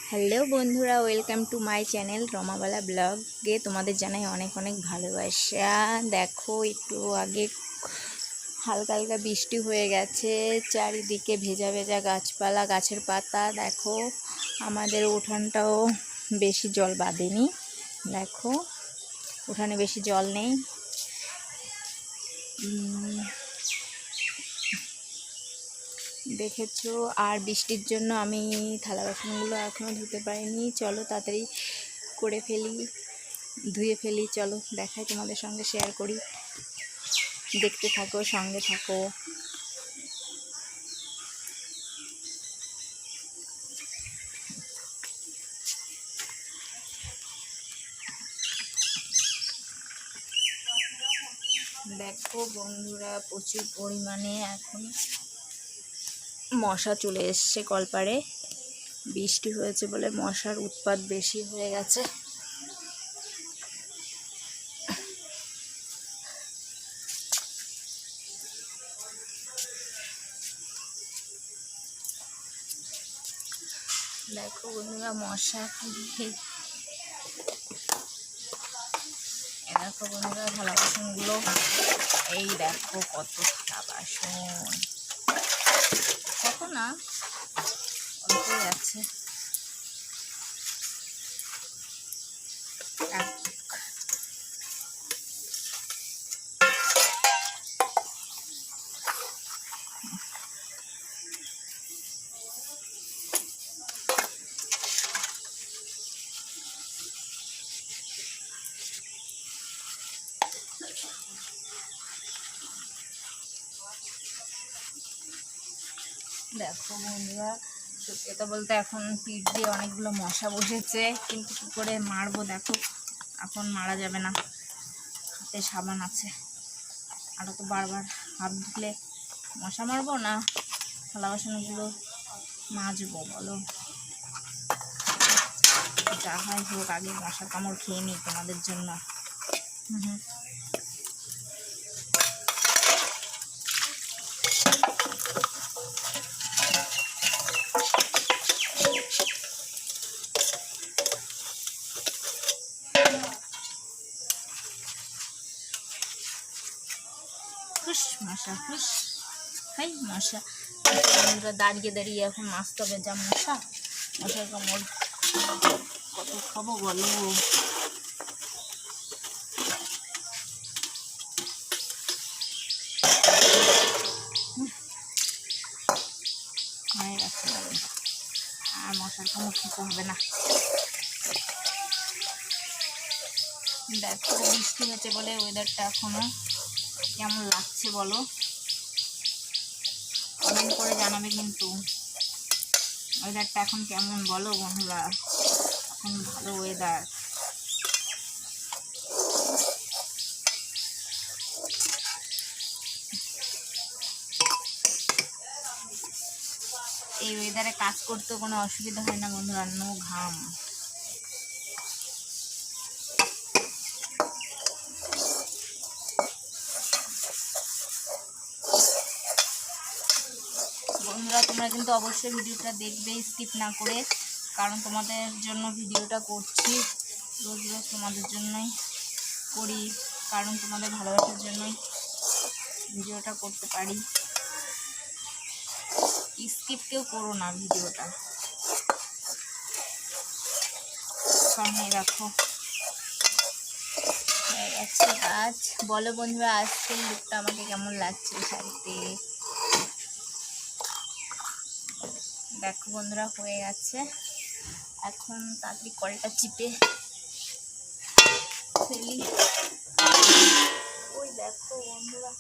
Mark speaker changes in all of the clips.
Speaker 1: Hello বন্ধুরা, welcome to my channel রমাবালা ব্লগে তোমাদের জানাই অনেক অনেক ভালোবাসা। দেখো একটু আগে হালকা হালকা বৃষ্টি হয়ে গেছে, চারিদিকে ভেজা ভেজা গাছপালা, গাছের পাতা। দেখো আমাদের উঠানটাও বেশি জল বাঁধেনি, দেখো উঠানে বেশি জল নেই। দেখেছো, আর বৃষ্টির জন্য আমি থালা বাসনগুলো এখনও ধুতে পারিনি। চলো তাড়াতাড়ি করে ফেলি, ধুয়ে ফেলি। চলো দেখাই, তোমাদের সঙ্গে শেয়ার করি, দেখতে থাকো, সঙ্গে থাকো। দেখো বন্ধুরা, প্রচুর পরিমাণে এখন মশা চলে এসছে কলপাড়ে। বৃষ্টি হয়েছে বলে মশার উৎপাত বেশি হয়ে গেছে। দেখো বন্ধুরা, মশা দেখো বন্ধুরা, থালা বাসনগুলো এই দেখো কত থালা বাসন, কত না অল্পই আছে। দেখো বন্ধুরা, সত্যি কথা বলতে এখন পিঠ দিয়ে অনেকগুলো মশা বসেছে, কিন্তু কী করে মারবো। দেখো এখন মারা যাবে না, হাতে সাবান আছে, আরও তো বারবার হাত ধুলে মশা মারবো না থালা বাসনগুলো মাজবো বলো। যা হয় হোক, আগে মশার কামড় খেয়ে নিই তোমাদের জন্য। খুশ মশা, খুশ হাই মশা। বন্ধুরা, দাঁড়িয়ে দাঁড়িয়ে এখন মাছতে হবে, যা মশা, মশার কামড় কত খাবো বলো। হয়ে গেছে, আর মশার কামড় খেতে হবে না। দেখো বৃষ্টি হচ্ছে বলে ওয়েদারটা এখনো কেমন লাগছে বলো, কমেন্ট করে জানাবে কিন্তু। ওয়েদারটা এখন কেমন বলো বন্ধুরা, এখন ভালো ওয়েদার। এই ওয়েদারে কাজ করতেও কোনো অসুবিধা হয় না বন্ধুরা, নো ঘাম। বন্ধুরা, তোমরা কিন্তু অবশ্যই ভিডিওটা দেখবে স্কিপ না করে, কারণ তোমাদের জন্য ভিডিওটা করছি, রোজ রোজ তোমাদের জন্যই করি, কারণ তোমাদের ভালোবাসার জন্যই ভিডিওটা করতে পারি। স্কিপ কেউ করো না ভিডিওটা, কারণ রাখো আজকে কাজ। বলো বন্ধুরা, আজকের লুকটা আমাকে কেমন লাগছে শাড়িতে। দেখো বন্ধুরা, হয়ে গেছে, এখন তাড়াতাড়ি কলটা চিপে ফেলি। ওই দেখো বন্ধুরা,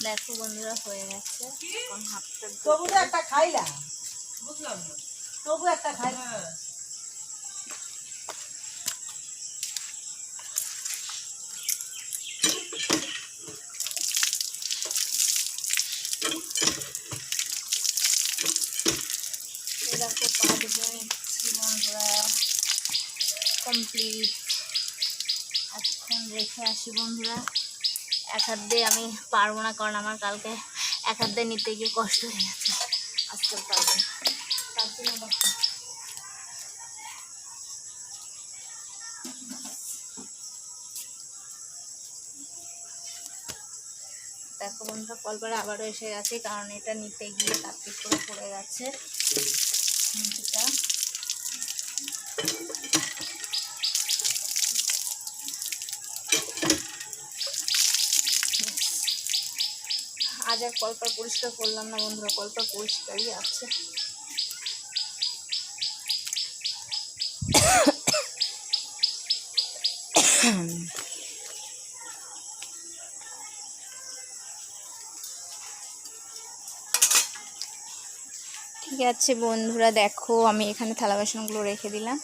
Speaker 1: দেখো বন্ধুরা হয়ে গেছে, এখন হাফটা
Speaker 2: তবু তো একটা খাইলা, বুঝলাম না, তবু একটা খাইলা।
Speaker 1: দেখো কাজ হয়ে নিচ্ছি বন্ধুরা, কমপ্লিট। এখন রেখে আসি বন্ধুরা, এক হাত দিয়ে আমি পারবো না, কারণ আমার কালকে এক হাত দিয়ে নিতে গিয়ে কষ্ট হয়ে গেছে, আজকে পারবো না, তার জন্য দেখো দেখো বন্ধুরা কলপারে আবারও এসে গেছে, কারণ এটা নিতে গিয়ে কাটপিট করে পড়ে গেছে এটা। আজ আর কলপার পরিষ্কার করলাম না বন্ধুরা, কলপার পরিষ্কারই আছে। ঠিক আছে বন্ধুরা, দেখো আমি এখানে থালা বাসনগুলো রেখে দিলাম,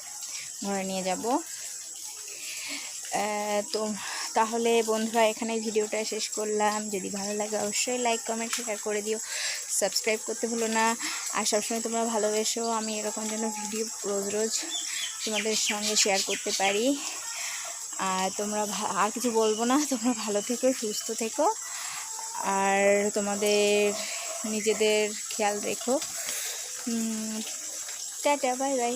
Speaker 1: ঘরে নিয়ে যাব। তো তাহলে বন্ধুরা এখানে ভিডিওটা শেষ করলাম। যদি ভালো লাগে অবশ্যই লাইক কমেন্ট শেয়ার করে দিও, সাবস্ক্রাইব করতে ভুলো না। আর সবসময় তোমরা ভালোবেসো, আমি এরকম যেন ভিডিও রোজ রোজ তোমাদের সঙ্গে শেয়ার করতে পারি। আর তোমরা আর কিছু বলবো না, তোমরা ভালো থেকো, সুস্থ থেকো, আর তোমাদের নিজেদের খেয়াল রেখো। Tata, bye bye.